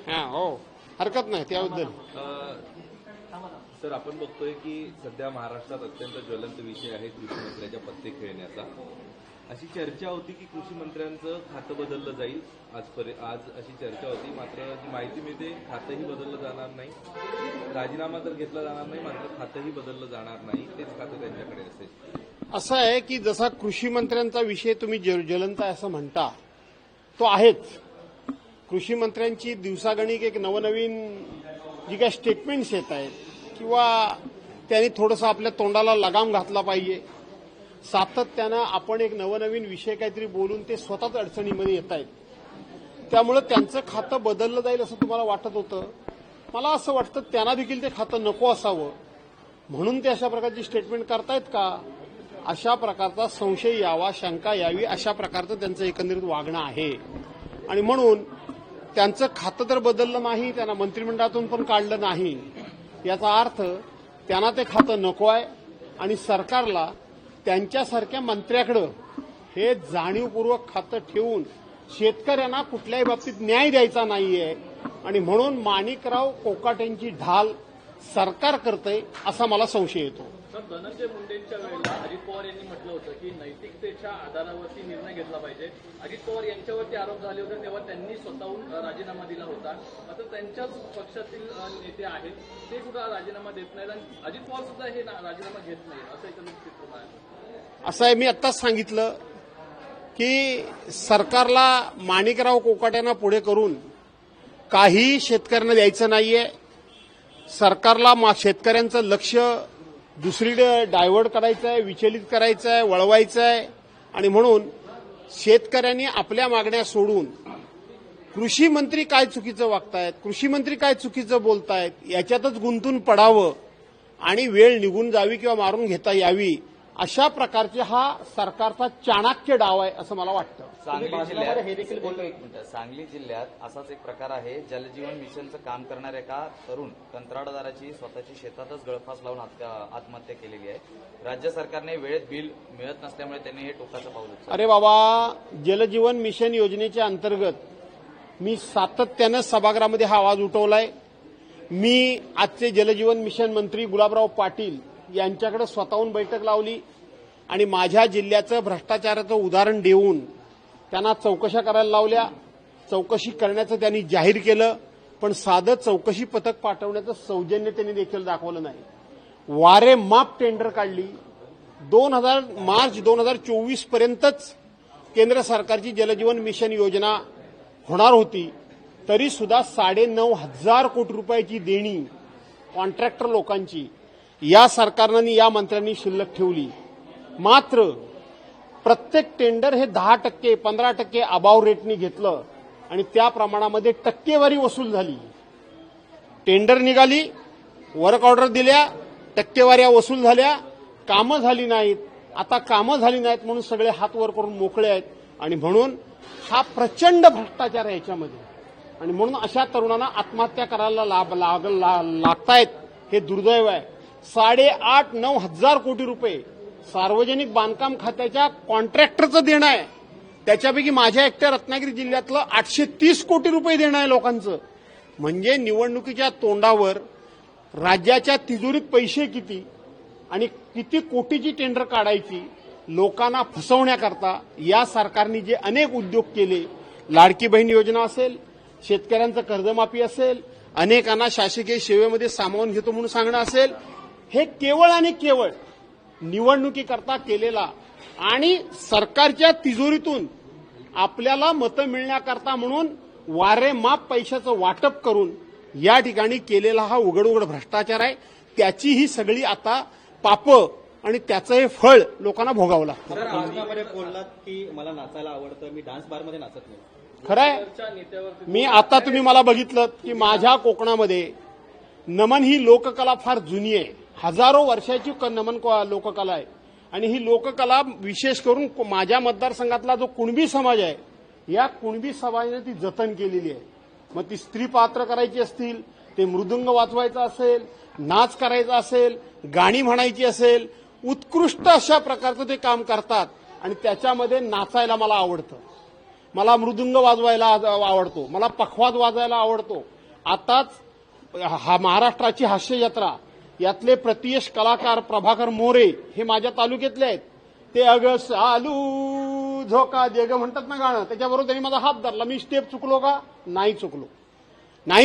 हा हो हरकत नाही त्याबद्दल. सर आपण बघतोय की सध्या महाराष्ट्रात अत्यंत ज्वलंत विषय आहे कृषी मंत्र्याच्या पत्ते खेळण्याचा. अशी चर्चा होती की कृषी मंत्र्यांचं खातं बदललं जाईल आज अशी चर्चा होती. मात्र जी माहिती मिळते खातंही बदललं जाणार नाही, राजीनामा तर घेतला जाणार नाही, मात्र खातंही बदललं जाणार नाही, तेच खातं त्यांच्याकडे असेल. असं आहे की जसा कृषी मंत्र्यांचा विषय तुम्ही ज्वलंत आहे असं म्हणता तो आहेच. कृषी मंत्र्यांची दिवसागणिक एक नवनवीन जी काही स्टेटमेंट्स येत आहेत किंवा त्यांनी थोडंसं आपल्या तोंडाला लगाम घातला पाहिजे. सातत्यानं आपण एक नवनवीन विषय काहीतरी बोलून ते स्वतःच अडचणीमध्ये येत आहेत. त्यामुळे त्यांचं खातं बदललं जाईल असं तुम्हाला वाटत होतं. मला असं वाटतं त्यांना देखील ते खातं नको असावं म्हणून ते अशा प्रकारची स्टेटमेंट करतायत का, अशा प्रकारचा संशय यावा, शंका यावी, अशा प्रकारचं त्यांचं एकंदरीत वागणं आहे. आणि म्हणून त्यांचं खातं तर बदललं नाही, त्यांना मंत्रिमंडळातून पण काढलं नाही, याचा अर्थ त्यांना ते खातं नको आहे आणि सरकारला त्यांच्यासारख्या मंत्र्याकडे हे जाणीवपूर्वक खातं ठेवून शेतकऱ्यांना कुठल्याही बाबतीत न्याय द्यायचा नाहीये. आणि म्हणून माणिकराव कोकाटेंची ढाल सरकार करतंय असा मला संशय येतो. तर धनंजय मुंडेंच्या वेळेला अजित पवार यांनी म्हटलं होतं की नैतिकतेच्या आधारावरती निर्णय घेतला पाहिजे. अजित पवार यांच्यावरती आरोप झाले होते तेव्हा त्यांनी स्वतःहून राजीनामा दिला होता. आता त्यांच्याच पक्षातील नेते आहेत ते सुद्धा राजीनामा देत नाहीत आणि अजित पवार सुद्धा हे राजीनामा घेत नाही असं एकंदरीत चित्र आहे. असं आहे, मी आत्ताच सांगितलं की सरकारला माणिकराव कोकाट्यांना पुढे करून काही शेतकऱ्यांना द्यायचं नाहीये. सरकारला शेतकऱ्यांचं लक्ष दुसरीकडे डायव्हर्ट करायचं आहे, विचलित करायचं आहे, वळवायचं आहे. आणि म्हणून शेतकऱ्यांनी आपल्या मागण्या सोडून कृषी मंत्री काय चुकीचं वागतायत, कृषी मंत्री काय चुकीचं बोलतायत याच्यातच गुंतून पडावं आणि वेळ निघून जावी किंवा मारून घेता यावी अशा प्रकारचे हा सरकारचा चाणक्य डाव आहे असं मला वाटतं. सांगली जिल्ह्यात असाच एक प्रकार आहे. जलजीवन मिशनचं काम करणाऱ्या एका तरुण कंत्राटदाराची स्वतःची शेतातच गळफास लावून आत्महत्या केलेली आहे. राज्य सरकारने वेळेत बिल मिळत नसल्यामुळे त्यांनी हे टोकाचं पाऊल उचललं. अरे बाबा, जलजीवन मिशन योजनेच्या अंतर्गत मी सातत्यानं सभागृहामध्ये हा आवाज उठवलाय. मी आजचे जलजीवन मिशन मंत्री गुलाबराव पाटील यांच्याकडे स्वतःहून बैठक लावली आणि माझ्या जिल्ह्याचं भ्रष्टाचाराचं उदाहरण देऊन त्यांना चौकशा करायला लावल्या. चौकशी करण्याचं त्यांनी जाहीर केलं, पण साधं चौकशी पथक पाठवण्याचं सौजन्य त्यांनी देखील दाखवलं नाही. वारे माप टेंडर काढली. मार्च 2024 पर्यंतच केंद्र सरकारची जलजीवन मिशन योजना होणार होती, तरी सुद्धा 9,500 कोटी रुपयाची देणी कॉन्ट्रॅक्टर लोकांची या सरकारनं आणि या मंत्र्यांनी शिल्लक ठेवली. मात्र प्रत्येक टेंडर हे 10%, 15% अबाव रेटनी घेतलं आणि त्या प्रमाणामध्ये टक्केवारी वसूल झाली. टेंडर निघाली, वर्क ऑर्डर दिल्या, टक्केवाऱ्या वसूल झाल्या, कामं झाली नाहीत. आता कामं झाली नाहीत म्हणून सगळे हात वर करून मोकळे आहेत. आणि म्हणून हा प्रचंड भ्रष्टाचार आहे याच्यामध्ये. आणि म्हणून अशा तरुणांना आत्महत्या करायला लागतायत, हे दुर्दैव आहे. 8,5-9 हजार कोटी रुपये सार्वजनिक बांधकाम खात्याच्या कॉन्ट्रॅक्टरचं देणं आहे. त्याच्यापैकी माझ्या एकट्या रत्नागिरी जिल्ह्यातलं 830 कोटी रुपये देणं आहे लोकांचं. म्हणजे निवडणुकीच्या तोंडावर राज्याच्या तिजोरीत पैसे किती आणि किती कोटीची टेंडर काढायची लोकांना फसवण्याकरता या सरकारने जे अनेक उद्योग केले, लाडकी बहीण योजना असेल, शेतकऱ्यांचं कर्जमाफी असेल, अनेकांना शासकीय सेवेमध्ये सामावून घेतो म्हणून सांगणं असेल, हे केवळ आणि केवळ निवडणुकीकरता केलेला आणि सरकारच्या तिजोरीतून आपल्याला मतं मिळण्याकरता म्हणून वारेमाप पैशाचं वाटप करून या ठिकाणी केलेला हा उघड भ्रष्टाचार आहे. त्याची ही सगळी आता पापं आणि त्याचं हे फळ लोकांना भोगावं लागतं. सर, भाषणामध्ये बोललात की मला नाचायला आवडतं, मी डान्स बारमध्ये नाचत नाही. खरंय, मी आता तुम्ही मला बघितलं की माझ्या कोकणामध्ये नमन ही लोककला फार जुनी आहे. हजारो वर्षाची नमन लोककला आहे. आणि ही लोककला विशेष करून माझ्या मतदारसंघातला जो कुणबी समाज आहे, या कुणबी समाजाने ती जतन केलेली आहे. मग ती स्त्री पात्र करायची असतील, ते मृदुंग वाजवायचा असेल, नाच करायचा असेल, गाणी म्हणायची असेल, उत्कृष्ट अशा प्रकारचं ते काम करतात आणि त्याच्यामध्ये नाचायला मला आवडतं. मला मृदुंग वाजवायला आवडतो, मला पखवाज वाजवायला आवडतो. आताच हा महाराष्ट्राची हास्य जत्रा यातले प्रतियश कलाकार प्रभाकर मोरे हे माझ्या तालुक्यातले आहेत. ते अग सालू झोका दे ग म्हणतात ना गाणं, त्याच्याबरोबर त्यांनी माझा हात धरला. मी स्टेप चुकलो का? नाही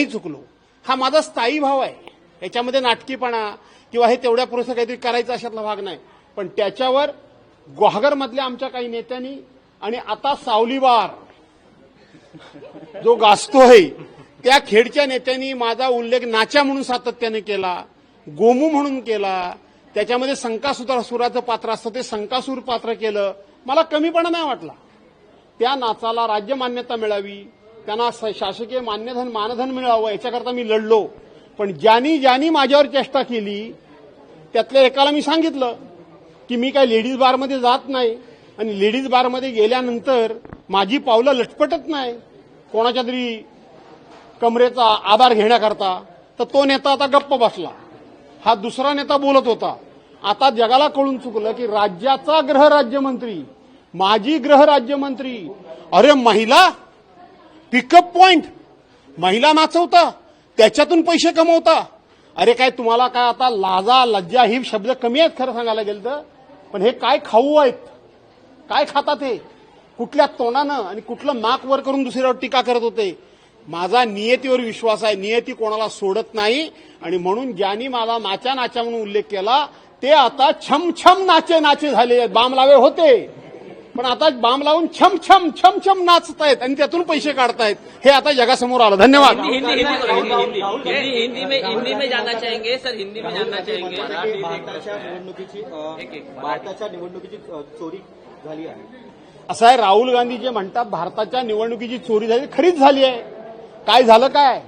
चुकलो. हा माझा स्थायी भाव आहे. याच्यामध्ये नाटकीपणा किंवा हे तेवढ्या पुरेसं काहीतरी करायचं अशातला भाग नाही. पण त्याच्यावर ग्वाहागरमधल्या आमच्या काही नेत्यांनी आणि आता सावलीवार जो गाजतोय त्या खेडच्या नेत्यांनी माझा उल्लेख नाच्या म्हणून सातत्याने केला, गोमू म्हणून केला. त्याच्यामध्ये संकासुराचं पात्र असतं ते संकासूर पात्र केलं. मला कमीपणा नाही वाटला. त्या नाचाला राज्य मान्यता मिळावी, त्यांना शासकीय मानधन मिळावं याच्याकरता मी लढलो. पण ज्यांनी माझ्यावर चेष्टा केली त्यातल्या एकाला मी सांगितलं की मी काय लेडीज बारमध्ये जात नाही आणि लेडीज बारमध्ये गेल्यानंतर माझी पावलं लटपटत नाही कोणाच्या तरी कमरेचा आधार घेण्याकरता. तर तो नेता आता गप्प बसला. हा दुसरा नेता बोलत होता. आता जगाला कळून चुकलं की राज्याचा गृहराज्यमंत्री, माजी गृहराज्यमंत्री, अरे महिला पिकअप पॉइंट, महिला नाचवता, त्याच्यातून पैसे कमवता. अरे काय तुम्हाला काय आता लाजा लज्जा ही शब्द कमी आहेत खरं सांगायला गेलं तर. पण हे काय खाऊ आहेत, काय खातात हे, कुठल्या तोंडानं आणि कुठलं नाक वर करून दुसऱ्यावर टीका करत होते. माझा नियतीवर विश्वास आहे, नियती कोणाला सोडत नाही. आणि म्हणून ज्यांनी मला नाचा म्हणून उल्लेख केला ते आता छम नाचे झाले. बाम लावे होते पण आता बाम लावून छम नाचतायत आणि त्यातून पैसे काढतायत. हे आता जगासमोर आलं. धन्यवाद. हिंदी में जानना चाहेंगे सर, हिंदी में जानना चाहेंगे. भारताच्या निवडणुकीची चोरी झाली आहे असं आहे. राहुल गांधी जे म्हणतात भारताच्या निवडणुकीची चोरी झाली, खरीच झाली आहे. काय झालं काय?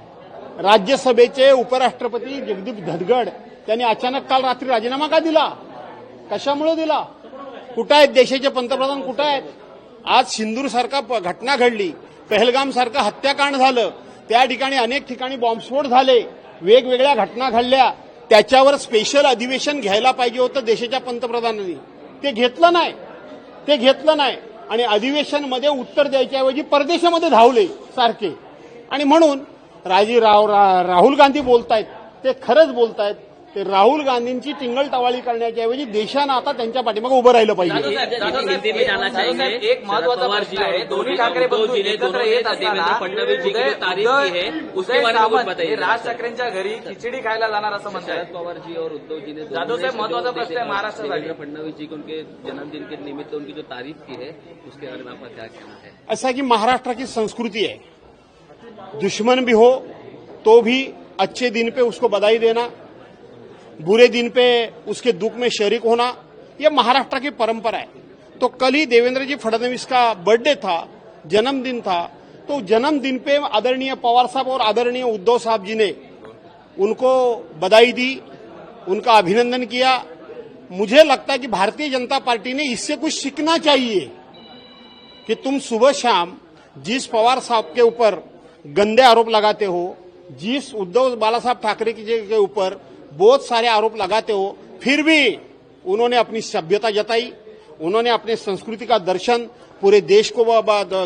राज्यसभेचे उपराष्ट्रपती जगदीप धनखड त्यांनी अचानक काल रात्री राजीनामा का दिला? कशामुळे दिला? कुठं आहेत देशाचे पंतप्रधान? कुठं आहेत? आज सिंदूरसारखा घटना घडली, पहलगामसारखं हत्याकांड झालं, त्या ठिकाणी अनेक ठिकाणी बॉम्बस्फोट झाले, वेगवेगळ्या घटना घडल्या. त्याच्यावर स्पेशल अधिवेशन घ्यायला पाहिजे होतं देशाच्या पंतप्रधानांनी. ते घेतलं नाही आणि अधिवेशनमध्ये उत्तर द्यायच्याऐवजी परदेशामध्ये धावले सारखे. आणि म्हणून राहुल गांधी बोलतायत ते खरंच बोलतायत. ते राहुल गांधींची टिंगलटवाळी करण्याच्या ऐवजी देशानं आता त्यांच्या पाठीमागे उभं राहिलं पाहिजे. हिंदी में जानना चाहेंगे. एक महत्वाचा प्रश्न आहे. दोन्ही ठाकरे बंधू एकत्र येत असताना फडणवीस जी की तारीफ की है उसके बारे में कुछ बताइए. राज ठाकरेंच्या घरी खिचडी खायला जाणार असं म्हणतात. शरद पवार जी और उद्धव जी ने जाधव साहेब, महत्वाचा प्रश्न आहे महाराष्ट्रासाठी. देवेंद्र फडणवीस जी को उनके जन्मदिन के निमित्त उनकी जो तारीफ की है उसके बारे में आपका क्या कहना है? ऐसा कि महाराष्ट्र की संस्कृति है, दुश्मन भी हो तो भी अच्छे दिन पे उसको बधाई देना, बुरे दिन पे उसके दुख में शरीक होना, यह महाराष्ट्र की परंपरा है. तो कल ही देवेंद्र जी फडणवीस का बर्थडे था, जन्मदिन था. तो जन्मदिन पे आदरणीय पवार साहब और आदरणीय उद्धव साहब जी ने उनको बधाई दी, उनका अभिनंदन किया. मुझे लगता है कि भारतीय जनता पार्टी ने इससे कुछ सीखना चाहिए कि तुम सुबह शाम जिस पवार साहब के ऊपर गंदे आरोप लगाते हो, जिस उद्धव बालासाहब ठाकरे के ऊपर बहुत सारे आरोप लगाते हो, फिर भी उन्होंने अपनी सभ्यता जताई, उन्होंने अपने संस्कृति का दर्शन पूरे देश को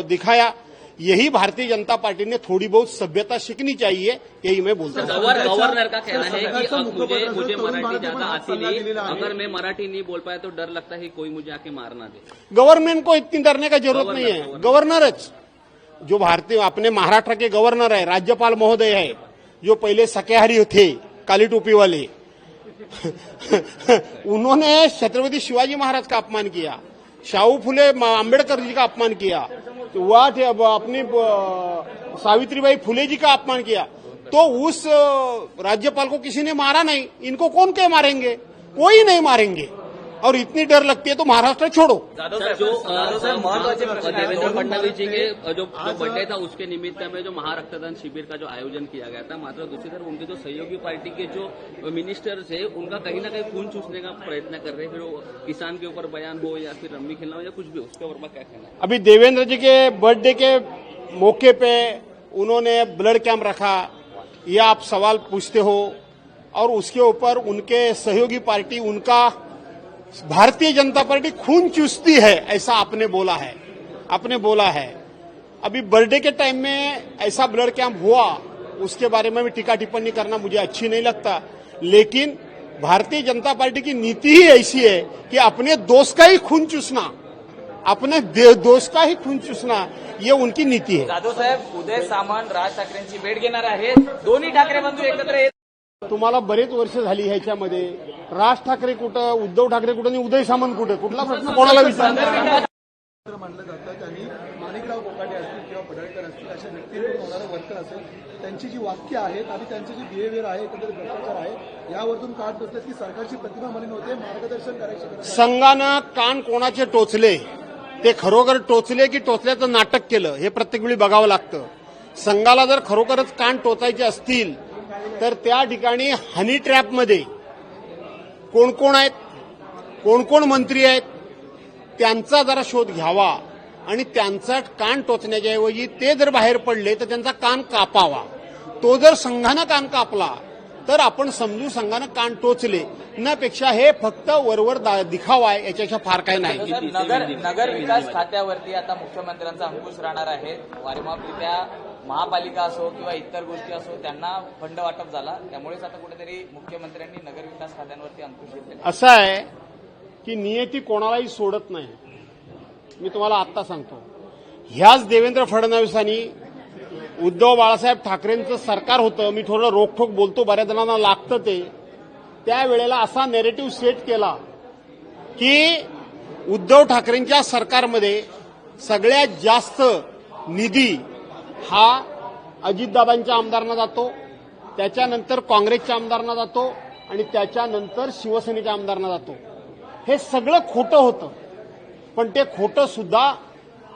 दिखाया. यही भारतीय जनता पार्टी ने थोड़ी बहुत सभ्यता सीखनी चाहिए, यही मैं बोलता हूँ. गवर्नर का कहना है कि अब मुझे मराठी ज्यादा आती नहीं, अगर मैं मराठी नहीं बोल पाया तो डर लगता है कि कोई मुझे आके मार ना दे. गवर्नमेंट को इतनी डरने का जरूरत नहीं है. गवर्नरच जो भारतीय अपने महाराष्ट्र के गवर्नर है, राज्यपाल महोदय है, जो पहले सकेहारी थे काली टोपी वाले उन्होंने छत्रपति शिवाजी महाराज का अपमान किया, शाहू फुले अंबेडकर जी का अपमान किया, अपनी सावित्रीबाई फुले जी का अपमान किया. तो उस राज्यपाल को किसी ने मारा नहीं. इनको कौन के मारेंगे? कोई नहीं मारेंगे. और इतनी डर लगती है तो महाराष्ट्र छोड़ो. देवेंद्र फडणवीस जी के जो बर्थडे था उसके निमित्त में जो महारक्तदान शिविर का जो आयोजन किया गया था, मात्र दूसरी तरफ उनके जो सहयोगी पार्टी के जो मिनिस्टर्स है उनका कहीं ना कहीं खून चूसने का प्रयत्न कर रहे हैं. फिर वो किसान के ऊपर बयान हो या फिर रम्मी खेलना हो या कुछ भी, उसके ऊपर क्या कहना है? अभी देवेंद्र जी के बर्थडे के मौके पे उन्होंने ब्लड कैंप रखा, यह आप सवाल पूछते हो, और उसके ऊपर उनके सहयोगी पार्टी उनका भारतीय जनता पार्टी खून चूसती है, ऐसा आपने बोला है। अभी बर्थडे के टाइम में ऐसा ब्लड कैंप हुआ, उसके बारे में भी टीका टिप्पणी करना मुझे अच्छी नहीं लगता, लेकिन भारतीय जनता पार्टी की नीति ही ऐसी है कि अपने दोस्त का ही खून चूसना ये उनकी नीति है। जाधव साहेब, उदय सामंत राज ठाकरेंची भेट घेणार आहेत. दोन्ही ठाकरे बंधू एकत्र येत. तुम्हाला बरेच वर्ष झाली ह्याच्यामध्ये राज ठाकरे कुठं, उद्धव ठाकरे कुठं आणि उदय सामंत कुठं, कुठला प्रश्न कोणाला विचारणार? मानलं जातं त्यांनी माणिकराव कोकाटे असतील किंवा पडळकर असतील अशा व्यक्तींकडून होणारं वर्तन असेल, त्यांची जी वाक्य आहेत आणि त्यांचे जे बिहेवियर आहे, एकंदरीत भ्रष्टाचार आहे, यावरून काढत बसतात की सरकारची प्रतिमा मलिन होते, मार्गदर्शन करायची गरज आहे. संघानं कान कोणाचे टोचले, ते खरोखर टोचले की टोचल्याचं नाटक केलं, हे प्रत्येक वेळी बघावं लागतं. संघाला जर खरोखरच कान टोचायचे असतील तर त्या ठिकाणी हनी ट्रॅपमध्ये कोण कोण आहेत, कोण कोण मंत्री आहेत, त्यांचा जरा शोध घ्यावा आणि त्यांचा कान टोचण्याच्या ऐवजी ते जर बाहेर पडले तर त्यांचा कान कापावा. तो जर संघानं कान कापला तर आपण समजू संघानं कान टोचले, त्यापेक्षा हे फक्त वरवर दिखावा आहे, याच्यापेक्षा फार काही नाही. नगर विकास खात्यावरती आता मुख्यमंत्र्यांचा अंकुश राहणार आहे. वारंवाररित्या महापालिका असो किंवा इतर गोष्टी असो त्यांना फंड वाटप झाला, त्यामुळेच आता कुठेतरी मुख्यमंत्र्यांनी नगर विकास खात्यांवरती अंकुश घेतले. असं आहे की नियती कोणालाही सोडत नाही. मी तुम्हाला आत्ता सांगतो, ह्याच देवेंद्र फडणवीसांनी उद्धव बाळासाहेब ठाकरेंचं सरकार होतं, मी थोडं रोखोक बोलतो, बऱ्याच जणांना लागतं ते, त्यावेळेला असा नॅरेटिव्ह सेट केला की उद्धव ठाकरेंच्या सरकारमध्ये सगळ्यात जास्त निधी हा अजितदादांच्या आमदारांना जातो, त्याच्यानंतर काँग्रेसच्या आमदारांना जातो आणि त्याच्यानंतर शिवसेनेच्या आमदारांना जातो. हे सगळं खोटं होतं, पण ते खोटं सुद्धा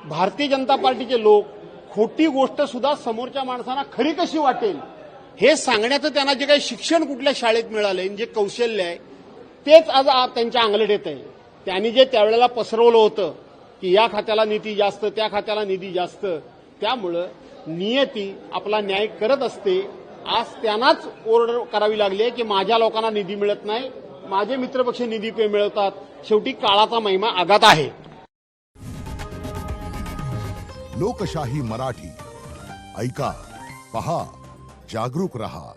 भारतीय जनता पार्टीचे लोक, खोटी गोष्ट सुद्धा समोरच्या माणसांना खरी कशी वाटेल हे सांगण्याचं त्यांना जे काही शिक्षण कुठल्या शाळेत मिळालंय, जे कौशल्य आहे, तेच आज त्यांच्या अंगलट येत आहे. त्यांनी जे त्यावेळेला पसरवलं होतं की या खात्याला निधी जास्त, त्या खात्याला निधी जास्त, त्यामुळं नियती आपला न्याय करत असते. आज त्यांनाच ओरड करावी लागली की माझ्या लोकांना निधी मिळत नाही, माझे मित्रपक्ष निधी मिळवतात. शेवटी काळाचा महिमा आघात आहे. लोकशाही मराठी ऐका, पहा, जागरूक रहा.